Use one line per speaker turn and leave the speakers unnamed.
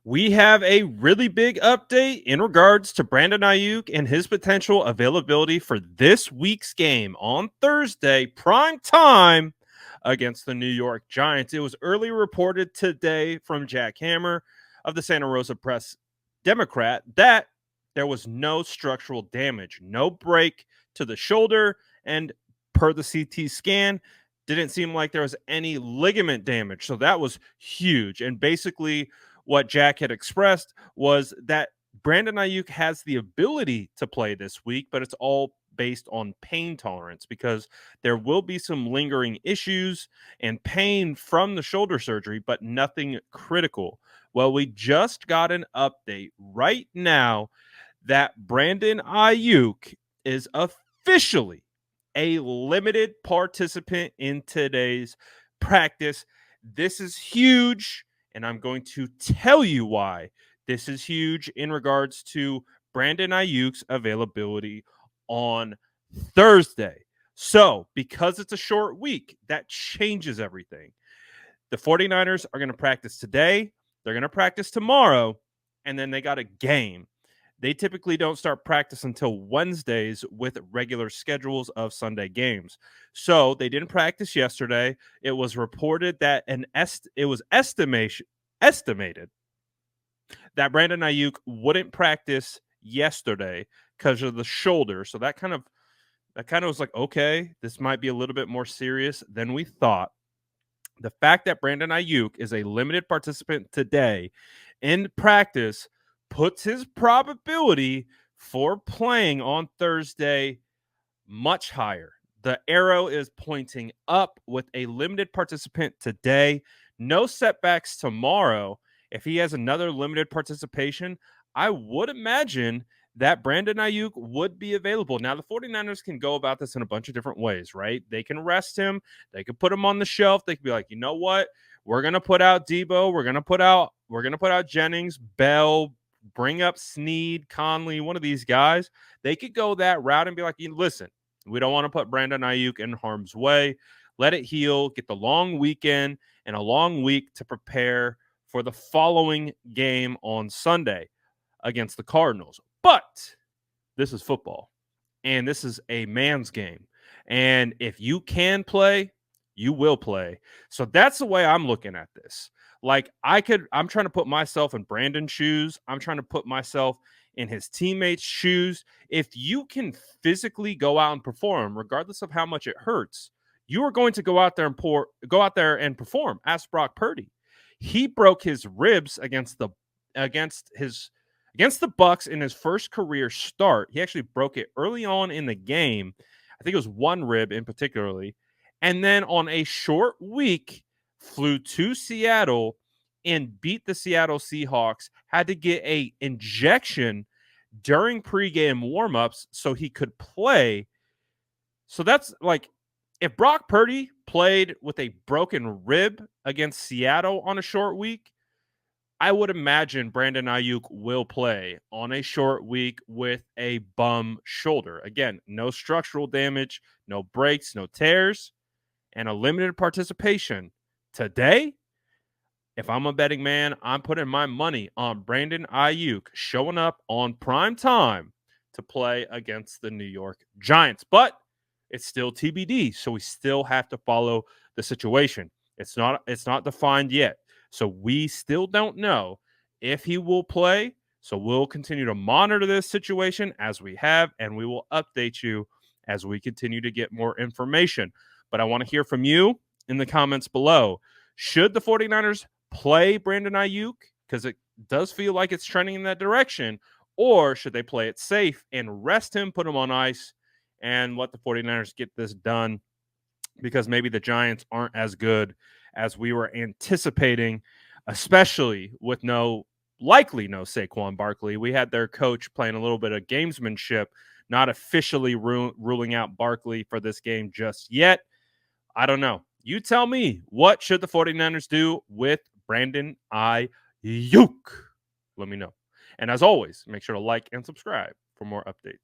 We have a really big update in regards to Brandon Aiyuk and his potential availability for this week's game on Thursday, prime time against the New York Giants. It was early reported today from Jack Hammer of the Santa Rosa Press Democrat that there was no structural damage, no break to the shoulder, and per the CT scan, didn't seem like there was any ligament damage. So that was huge. And basically, what Jack had expressed was that Brandon Aiyuk has the ability to play this week, but it's all based on pain tolerance because there will be some lingering issues and pain from the shoulder surgery, but nothing critical. Well, we just got an update right now that Brandon Aiyuk is officially a limited participant in today's practice. This is huge, and I'm going to tell you why this is huge in regards to Brandon Aiyuk's availability on Thursday. So, because it's a short week, that changes everything. The 49ers are going to practice today, they're going to practice tomorrow, and then they got a game. They typically don't start practice until Wednesdays with regular schedules of Sunday games. So they didn't practice yesterday. It was reported that it was estimated that Brandon Aiyuk wouldn't practice yesterday because of the shoulder. So that kind of was like, okay, this might be a little bit more serious than we thought. The fact that Brandon Aiyuk is a limited participant today in practice puts his probability for playing on Thursday much higher. The arrow is pointing up with a limited participant today. No setbacks tomorrow. If he has another limited participation, I would imagine that Brandon Aiyuk would be available. Now, the 49ers can go about this in a bunch of different ways, right? They can rest him. They could put him on the shelf. They could be like, you know what? We're going to put out Debo. We're going to put out Jennings, Bell, bring up Snead, Conley, one of these guys. They could go that route and be like, listen, we don't want to put Brandon Aiyuk in harm's way. Let it heal, get the long weekend and a long week to prepare for the following game on Sunday against the Cardinals. But this is football, and this is a man's game. And if you can play, you will play. So that's the way I'm looking at this. Like I'm trying to put myself in Brandon's shoes. I'm trying to put myself in his teammates' shoes. If you can physically go out and perform, regardless of how much it hurts, you are going to go out there and perform. Ask Brock Purdy. He broke his ribs against the Bucks in his first career start. He actually broke it early on in the game. I think it was one rib in particularly. And then on a short week, flew to Seattle and beat the Seattle Seahawks, had to get a injection during pregame warmups so he could play. So that's like, if Brock Purdy played with a broken rib against Seattle on a short week, I would imagine Brandon Aiyuk will play on a short week with a bum shoulder. Again, no structural damage, no breaks, no tears, and a limited participation. Today, if I'm a betting man, I'm putting my money on Brandon Aiyuk showing up on prime time to play against the New York Giants. But it's still TBD, so we still have to follow the situation. It's not defined yet. So we still don't know if he will play. So we'll continue to monitor this situation as we have, and we will update you as we continue to get more information. But I want to hear from you in the comments below. Should the 49ers play Brandon Aiyuk? Because it does feel like it's trending in that direction. Or should they play it safe and rest him, put him on ice, and let the 49ers get this done? Because maybe the Giants aren't as good as we were anticipating, especially with likely no Saquon Barkley. We had their coach playing a little bit of gamesmanship, not officially ruling out Barkley for this game just yet. I don't know. You tell me, what should the 49ers do with Brandon Aiyuk? Let me know. And as always, make sure to like and subscribe for more updates.